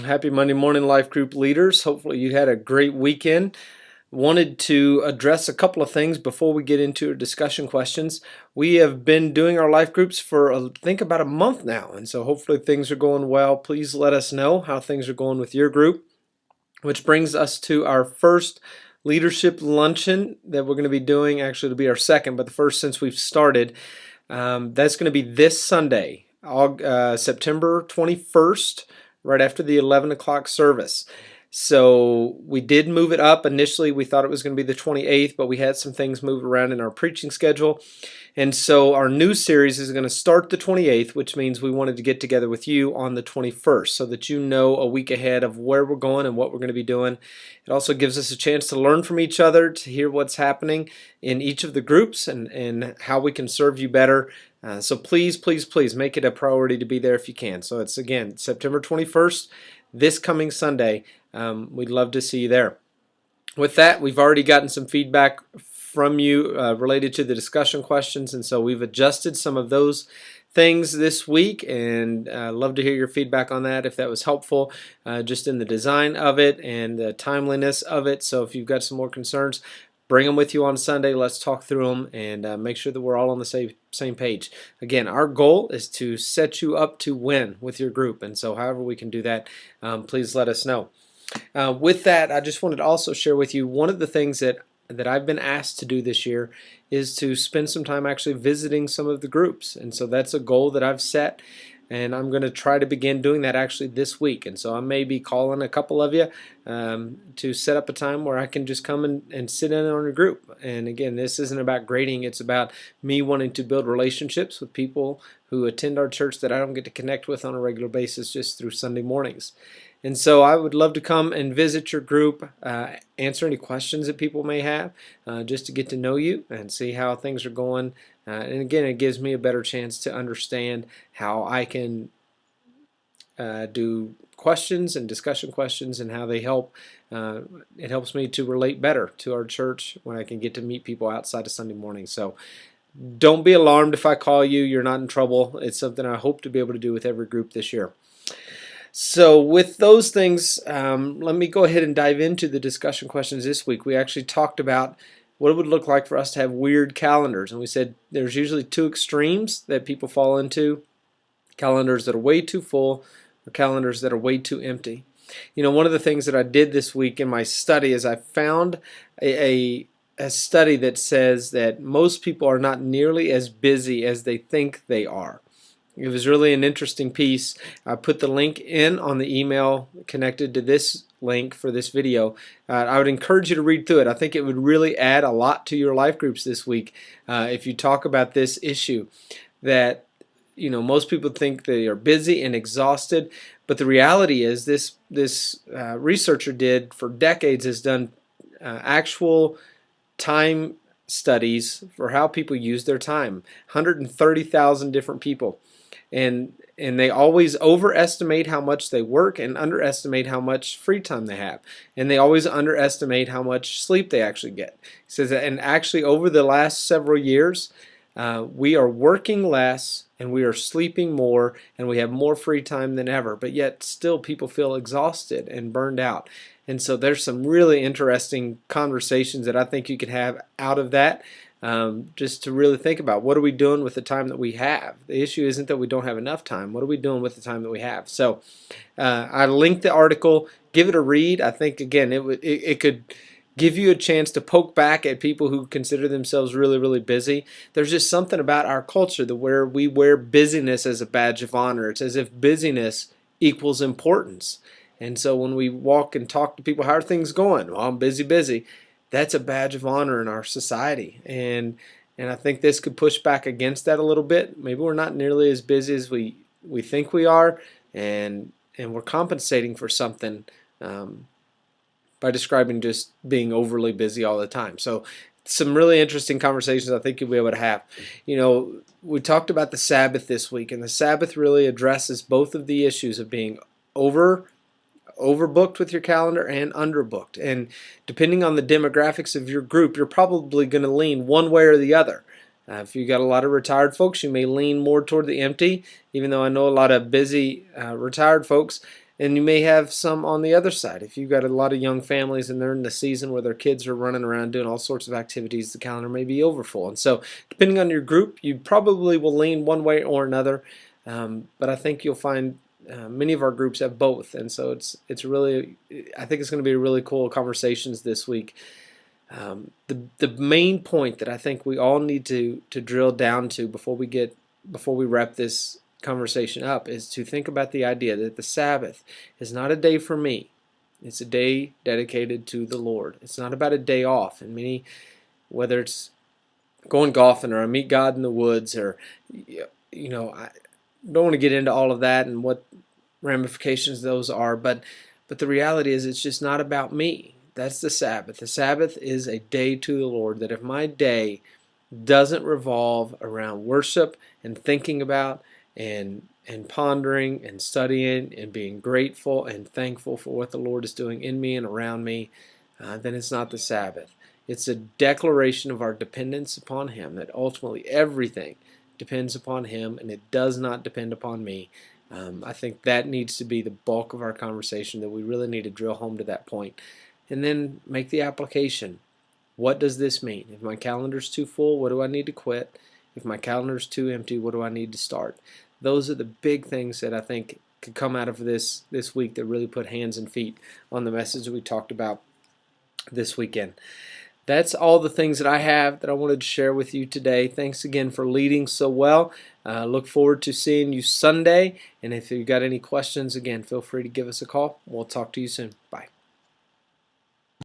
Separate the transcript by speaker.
Speaker 1: Happy Monday morning, Life Group leaders. Hopefully, you had a great weekend. Wanted to address a couple of things before we get into our discussion questions. We have been doing our life groups for, I think, about a month now, and so hopefully things are going well. Please let us know how things are going with your group, which brings us to our first leadership luncheon that we're going to be doing. Actually, it'll be our second, but the first since we've started. That's going to be this Sunday, September 21st, right after the 11 o'clock service. So we did move it up. Initially, we thought it was going to be the 28th, but we had some things move around in our preaching schedule. And so our new series is going to start the 28th, which means we wanted to get together with you on the 21st so that you know a week ahead of where we're going and what we're going to be doing. It also gives us a chance to learn from each other, to hear what's happening in each of the groups and how we can serve you better. So please, please, please make it a priority to be there if you can. So it's, again, September 21st, this coming Sunday. We'd love to see you there. With that, we've already gotten some feedback from you related to the discussion questions, and so we've adjusted some of those things this week, and love to hear your feedback on that if that was helpful, just in the design of it and the timeliness of it. So if you've got some more concerns, bring them with you on Sunday. Let's talk through them and make sure that we're all on the same page. Again, our goal is to set you up to win with your group, and so however we can do that, please let us know. With that, I just wanted to also share with you one of the things that I've been asked to do this year is to spend some time actually visiting some of the groups. And so that's a goal that I've set, and I'm going to try to begin doing that actually this week. And so I may be calling a couple of you to set up a time where I can just come and sit in on a group. And again, this isn't about grading. It's about me wanting to build relationships with people who attend our church that I don't get to connect with on a regular basis just through Sunday mornings. And so I would love to come and visit your group, answer any questions that people may have, just to get to know you and see how things are going. And again, it gives me a better chance to understand how I can do questions and discussion questions and how they help. It helps me to relate better to our church when I can get to meet people outside of Sunday morning. So don't be alarmed if I call you. You're not in trouble. It's something I hope to be able to do with every group this year. So with those things, let me go ahead and dive into the discussion questions this week. We actually talked about what it would look like for us to have weird calendars. And we said there's usually two extremes that people fall into: calendars that are way too full or calendars that are way too empty. You know, one of the things that I did this week in my study is I found a study that says that most people are not nearly as busy as they think they are. It was really an interesting piece. I put the link in on the email connected to this link for this video. I would encourage you to read through it. I think it would really add a lot to your life groups this week if you talk about this issue. That, you know, most people think they are busy and exhausted, but the reality is this researcher did for decades has done actual time studies for how people use their time. 130,000 different people. And they always overestimate how much they work and underestimate how much free time they have. And they always underestimate how much sleep they actually get. He says that, and actually over the last several years, we are working less and we are sleeping more and we have more free time than ever. But yet still people feel exhausted and burned out. And so there's some really interesting conversations that I think you could have out of that. Just to really think about what are we doing with the time that we have. The issue isn't that we don't have enough time. What are we doing with the time that we have? So I linked the article. Give it a read. I think, again, it could give you a chance to poke back at people who consider themselves really, really busy. There's just something about our culture that where we wear busyness as a badge of honor. It's as if busyness equals importance. And so when we walk and talk to people, how are things going? Well, I'm busy, busy. That's a badge of honor in our society, and I think this could push back against that a little bit. Maybe we're not nearly as busy as we think we are, and we're compensating for something by describing just being overly busy all the time. So some really interesting conversations I think you'll be able to have. You know, we talked about the Sabbath this week, and the Sabbath really addresses both of the issues of being overbooked with your calendar and underbooked. And depending on the demographics of your group, you're probably going to lean one way or the other. If you got a lot of retired folks, you may lean more toward the empty, even though I know a lot of busy retired folks. And you may have some on the other side. If you've got a lot of young families and they're in the season where their kids are running around doing all sorts of activities, the calendar may be overfull. And so, depending on your group, you probably will lean one way or another. But I think you'll find many of our groups have both. And so it's really, I think it's going to be really cool conversations this week. The main point that I think we all need to drill down to before we wrap this conversation up is to think about the idea that the Sabbath is not a day for me. It's a day dedicated to the Lord. It's not about a day off. And whether it's going golfing or I meet God in the woods or, I don't want to get into all of that and what ramifications those are, but the reality is it's just not about me. That's the Sabbath. The Sabbath is a day to the Lord, that if my day doesn't revolve around worship and thinking about and pondering and studying and being grateful and thankful for what the Lord is doing in me and around me, then it's not the Sabbath. It's a declaration of our dependence upon Him, that ultimately everything depends upon Him and it does not depend upon me. I think that needs to be the bulk of our conversation, that we really need to drill home to that point. And then make the application. What does this mean? If my calendar's too full, what do I need to quit? If my calendar's too empty, what do I need to start? Those are the big things that I think could come out of this week that really put hands and feet on the message that we talked about this weekend. That's all the things that I have that I wanted to share with you today. Thanks again for leading so well. Look forward to seeing you Sunday. And if you've got any questions, again, feel free to give us a call. We'll talk to you soon. Bye.